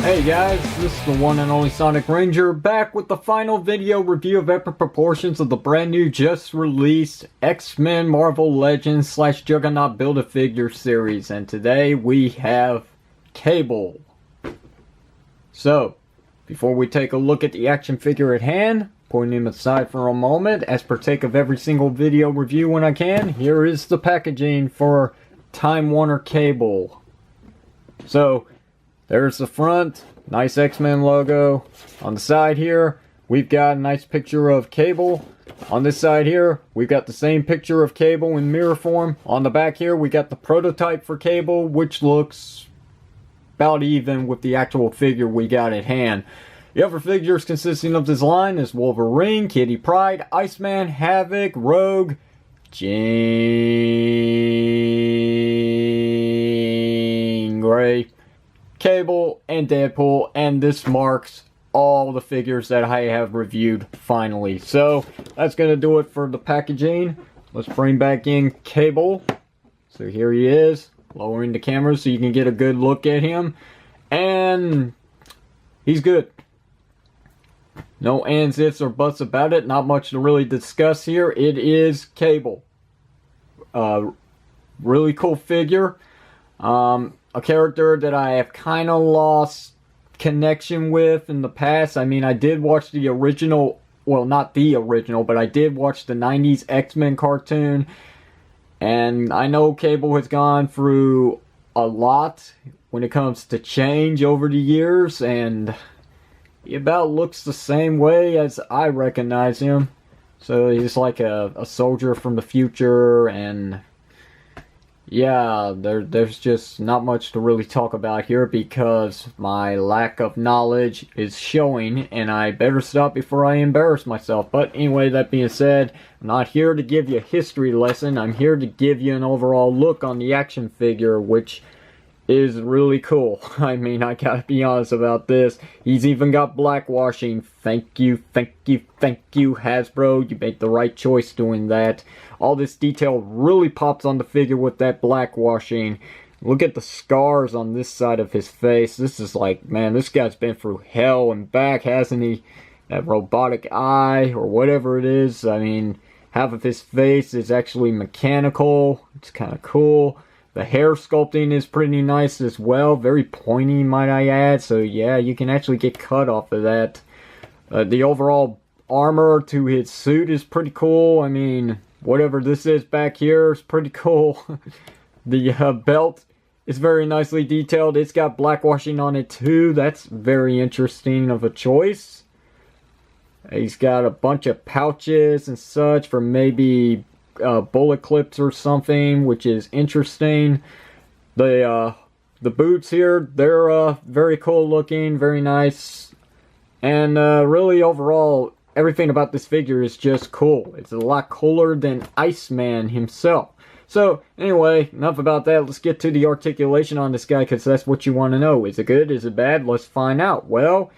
Hey guys, this is the one and only Sonic Ranger, back with the final video review of epic proportions of the brand new just released X-Men Marvel Legends / Juggernaut Build-A-Figure series, and today we have Cable. So, before we take a look at the action figure at hand, putting him aside for a moment, as partake of every single video review when I can, here is the packaging for Time Warner Cable. So, there's the front, nice X-Men logo. On the side here, we've got a nice picture of Cable. On this side here, we've got the same picture of Cable in mirror form. On the back here, we got the prototype for Cable, which looks about even with the actual figure we got at hand. The other figures consisting of this line is Wolverine, Kitty Pryde, Iceman, Havoc, Rogue, Jean Grey, Cable, and Deadpool, and this marks all the figures that I have reviewed finally. So that's gonna do it for the packaging. Let's bring back in Cable. So here he is, lowering the camera so you can get a good look at him, and he's good. No ands, ifs, or buts about it. Not much to really discuss here. It is Cable. Really cool figure. A character that I have kind of lost connection with in the past. I mean, I did watch the original, well, not the original, but I did watch the 90s X-Men cartoon. And I know Cable has gone through a lot when it comes to change over the years. And he about looks the same way as I recognize him. So he's like a soldier from the future, and yeah, there's just not much to really talk about here because my lack of knowledge is showing, and I better stop before I embarrass myself. But anyway, that being said, I'm not here to give you a history lesson. I'm here to give you an overall look on the action figure, which is really cool. I mean, I gotta be honest about this. He's even got blackwashing. Thank you, Hasbro. You made the right choice doing that. All this detail really pops on the figure with that blackwashing. Look at the scars on this side of his face. This is like, man, this guy's been through hell and back, hasn't he? That robotic eye, or whatever it is. I mean, half of his face is actually mechanical. It's kind of cool. The hair sculpting is pretty nice as well. Very pointy, might I add. So yeah, you can actually get cut off of that. The overall armor to his suit is pretty cool. I mean, whatever this is back here is pretty cool. The belt is very nicely detailed. It's got blackwashing on it too. That's very interesting of a choice. He's got a bunch of pouches and such for maybe bullet clips or something, which is interesting. The boots here, they're very cool looking, very nice, and really overall everything about this figure is just cool. It's a lot cooler than Iceman himself. So anyway, enough about that. Let's get to the articulation on this guy, because that's what you want to know. Is it good? Is it bad? Let's find out. Well,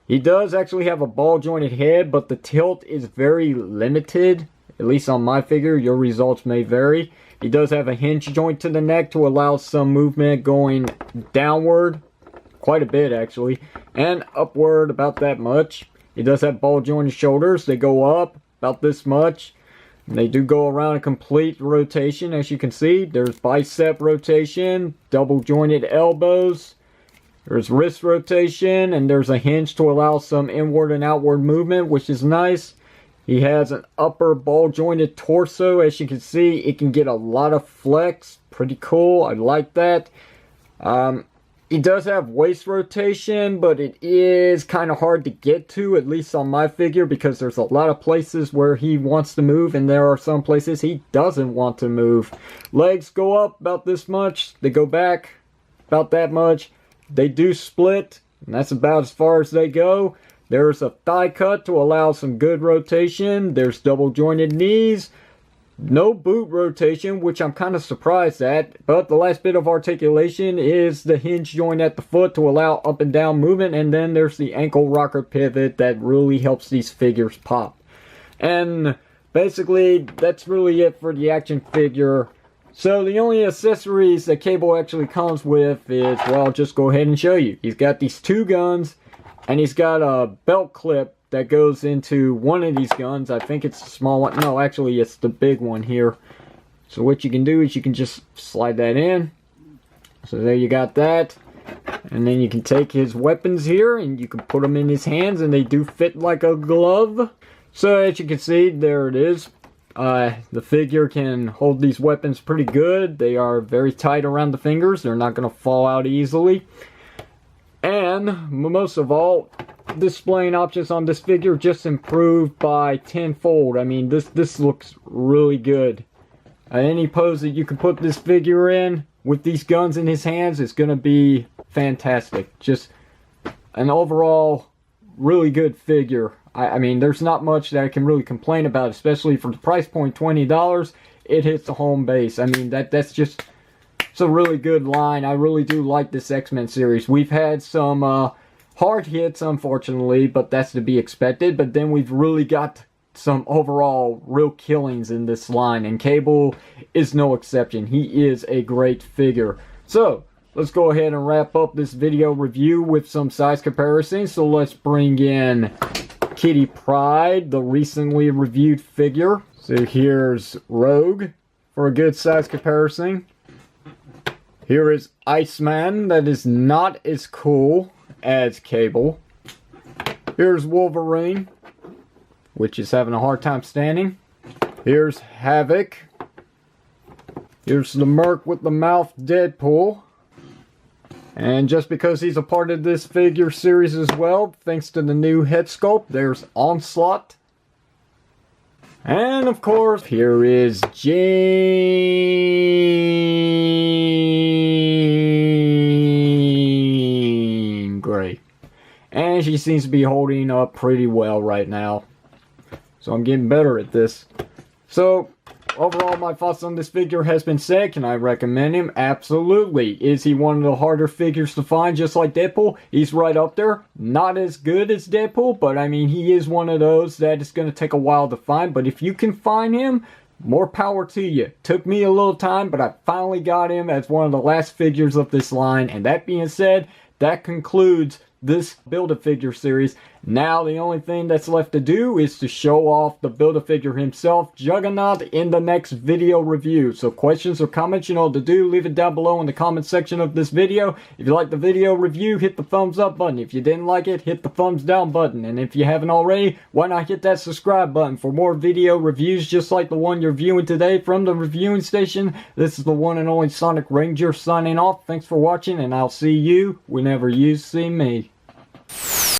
he does actually have a ball jointed head, but the tilt is very limited. At least on my figure, your results may vary. He does have a hinge joint to the neck to allow some movement going downward. Quite a bit, actually. And upward about that much. He does have ball jointed shoulders. They go up about this much. And they do go around a complete rotation, as you can see. There's bicep rotation, double jointed elbows. There's wrist rotation, and there's a hinge to allow some inward and outward movement, which is nice. He has an upper ball jointed torso. As you can see, it can get a lot of flex. Pretty cool. I like that. He does have waist rotation, but it is kind of hard to get to, at least on my figure, because there's a lot of places where he wants to move, and there are some places he doesn't want to move. Legs go up about this much. They go back about that much. They do split, and that's about as far as they go. There's a thigh cut to allow some good rotation. There's double jointed knees. No boot rotation, which I'm kind of surprised at. But the last bit of articulation is the hinge joint at the foot to allow up and down movement. And then there's the ankle rocker pivot that really helps these figures pop. And basically, that's really it for the action figure. So the only accessories that Cable actually comes with is, well, I'll just go ahead and show you. He's got these 2 guns, and he's got a belt clip that goes into one of these guns. I think it's the small one. No, actually it's the big one here. So what you can do is you can just slide that in. So there you got that. And then you can take his weapons here and you can put them in his hands, and they do fit like a glove. So as you can see, there it is. The figure can hold these weapons pretty good. They are very tight around the fingers. They're not going to fall out easily. And most of all, displaying options on this figure just improved by tenfold. I mean, this looks really good. Any pose that you can put this figure in with these guns in his hands is going to be fantastic. Just an overall really good figure. I mean, there's not much that I can really complain about, especially for the price point, $20. It hits the home base. I mean, that's just, it's a really good line. I really do like this X-Men series. We've had some hard hits, unfortunately, but that's to be expected. But then we've really got some overall real killings in this line, and Cable is no exception. He is a great figure. So let's go ahead and wrap up this video review with some size comparisons. So let's bring in Kitty Pryde, the recently reviewed figure. So here's Rogue for a good size comparison. Here is Iceman, that is not as cool as Cable. Here's Wolverine, which is having a hard time standing. Here's Havoc. Here's the Merc with the mouth Deadpool. And just because he's a part of this figure series as well, thanks to the new head sculpt, there's Onslaught. And of course, here is Jean Grey. And she seems to be holding up pretty well right now. So I'm getting better at this. So overall, my thoughts on this figure has been said. Can I recommend him? Absolutely. Is he one of the harder figures to find, just like Deadpool? He's right up there. Not as good as Deadpool, but I mean, he is one of those that it's going to take a while to find. But if you can find him, more power to you. Took me a little time, but I finally got him as one of the last figures of this line. And that being said, that concludes this Build-A-Figure series. Now the only thing that's left to do is to show off the Build-A-Figure himself, Juggernaut, in the next video review. So questions or comments, you know what to do. Leave it down below in the comment section of this video. If you like the video review, hit the thumbs up button. If you didn't like it, hit the thumbs down button. And if you haven't already, why not hit that subscribe button for more video reviews just like the one you're viewing today from the reviewing station. This is the one and only Sonic Ranger signing off. Thanks for watching, and I'll see you whenever you see me.